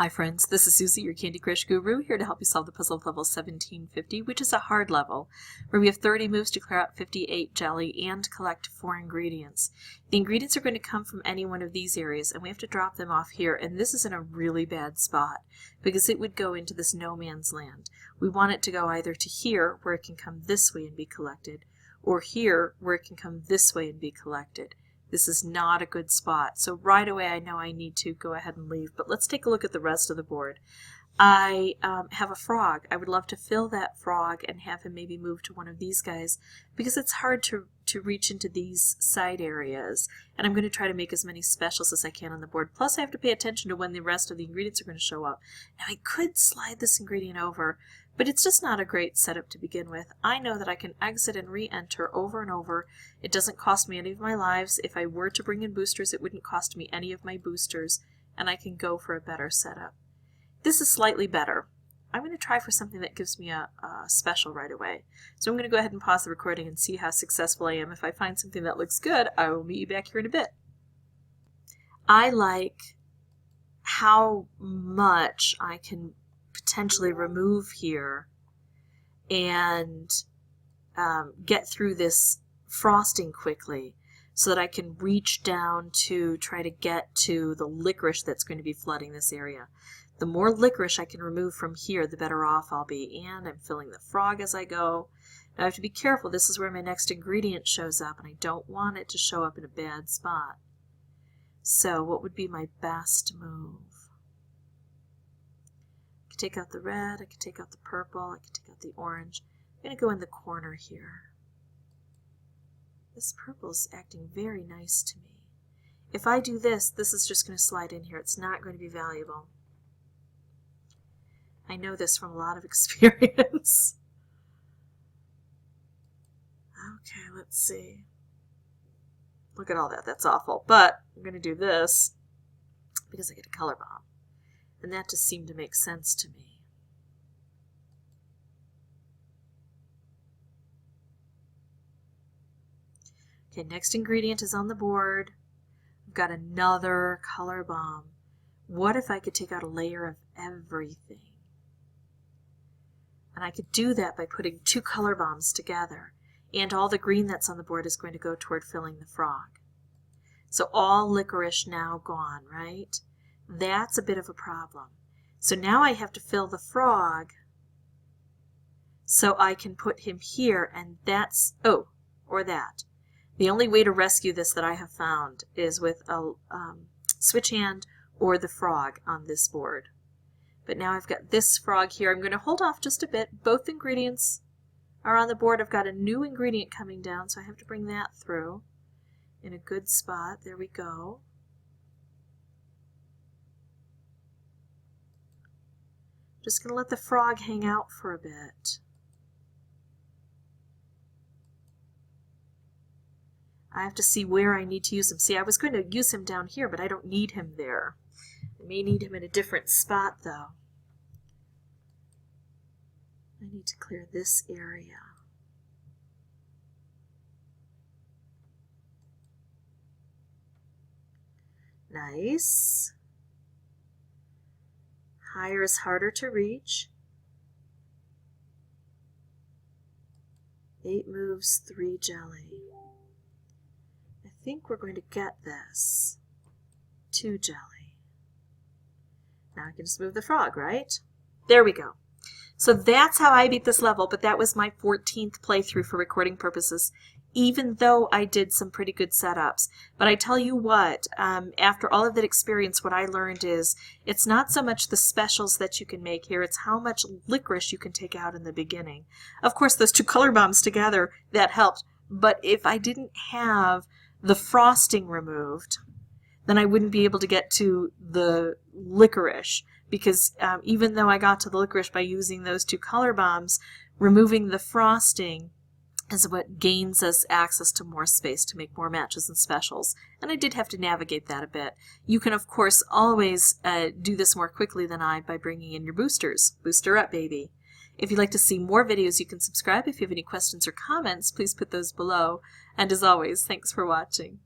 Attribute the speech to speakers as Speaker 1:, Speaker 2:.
Speaker 1: Hi friends, this is Suzy, your Candy Crush Guru, here to help you solve the puzzle of level 1750, which is a hard level, where we have 30 moves to clear out 58 jelly and collect 4 ingredients. The ingredients are going to come from any one of these areas, and we have to drop them off here, and this is in a really bad spot, because it would go into this no man's land. We want it to go either to here, where it can come this way and be collected, or here, where it can come this way and be collected. This is not a good spot. So right away I know I need to go ahead and leave. But let's take a look at the rest of the board. I have a frog. I would love to fill that frog and have him maybe move to one of these guys because it's hard to reach into these side areas. And I'm going to try to make as many specials as I can on the board. Plus I have to pay attention to when the rest of the ingredients are going to show up. Now I could slide this ingredient over, but it's just not a great setup to begin with. I know that I can exit and re-enter over and over. It doesn't cost me any of my lives. If I were to bring in boosters, it wouldn't cost me any of my boosters, and I can go for a better setup. This is slightly better. I'm going to try for something that gives me a special right away. So I'm going to go ahead and pause the recording and see how successful I am. If I find something that looks good, I will meet you back here in a bit. I like how much I can potentially remove here and get through this frosting quickly so that I can reach down to try to get to the licorice that's going to be flooding this area. The more licorice I can remove from here, the better off I'll be. And I'm filling the frog as I go. Now I have to be careful. This is where my next ingredient shows up, and I don't want it to show up in a bad spot. So what would be my best move? I could take out the red, I could take out the purple, I could take out the orange. I'm going to go in the corner here. This purple is acting very nice to me. If I do this, this is just going to slide in here. It's not going to be valuable. I know this from a lot of experience. Okay, let's see. Look at all that. That's awful. But I'm going to do this because I get a color bomb. And that just seemed to make sense to me. Okay, next ingredient is on the board. I've got another color bomb. What if I could take out a layer of everything? And I could do that by putting 2 color bombs together. And all the green that's on the board is going to go toward filling the frog. So all licorice now gone, right? That's a bit of a problem. So now I have to fill the frog so I can put him here, and that's, oh, or that. The only way to rescue this that I have found is with a switch hand or the frog on this board. But now I've got this frog here. I'm going to hold off just a bit. Both ingredients are on the board. I've got a new ingredient coming down, so I have to bring that through in a good spot. There we go. Just going to let the frog hang out for a bit. I have to see where I need to use him. See, I was going to use him down here, but I don't need him there. I may need him in a different spot, though. I need to clear this area. Nice. Higher is harder to reach. 8 moves, 3 jelly. I think we're going to get this. 2 jelly. Now I can just move the frog, right? There we go. So that's how I beat this level, but that was my 14th playthrough for recording purposes, even though I did some pretty good setups. But I tell you what, after all of that experience, what I learned is it's not so much the specials that you can make here, it's how much licorice you can take out in the beginning. Of course, those 2 color bombs together, that helped. But if I didn't have the frosting removed, then I wouldn't be able to get to the licorice. Because even though I got to the licorice by using those 2 color bombs, removing the frosting is what gains us access to more space to make more matches and specials. And I did have to navigate that a bit. You can, of course, always do this more quickly than I by bringing in your boosters. Booster up, baby. If you'd like to see more videos, you can subscribe. If you have any questions or comments, please put those below. And as always, thanks for watching.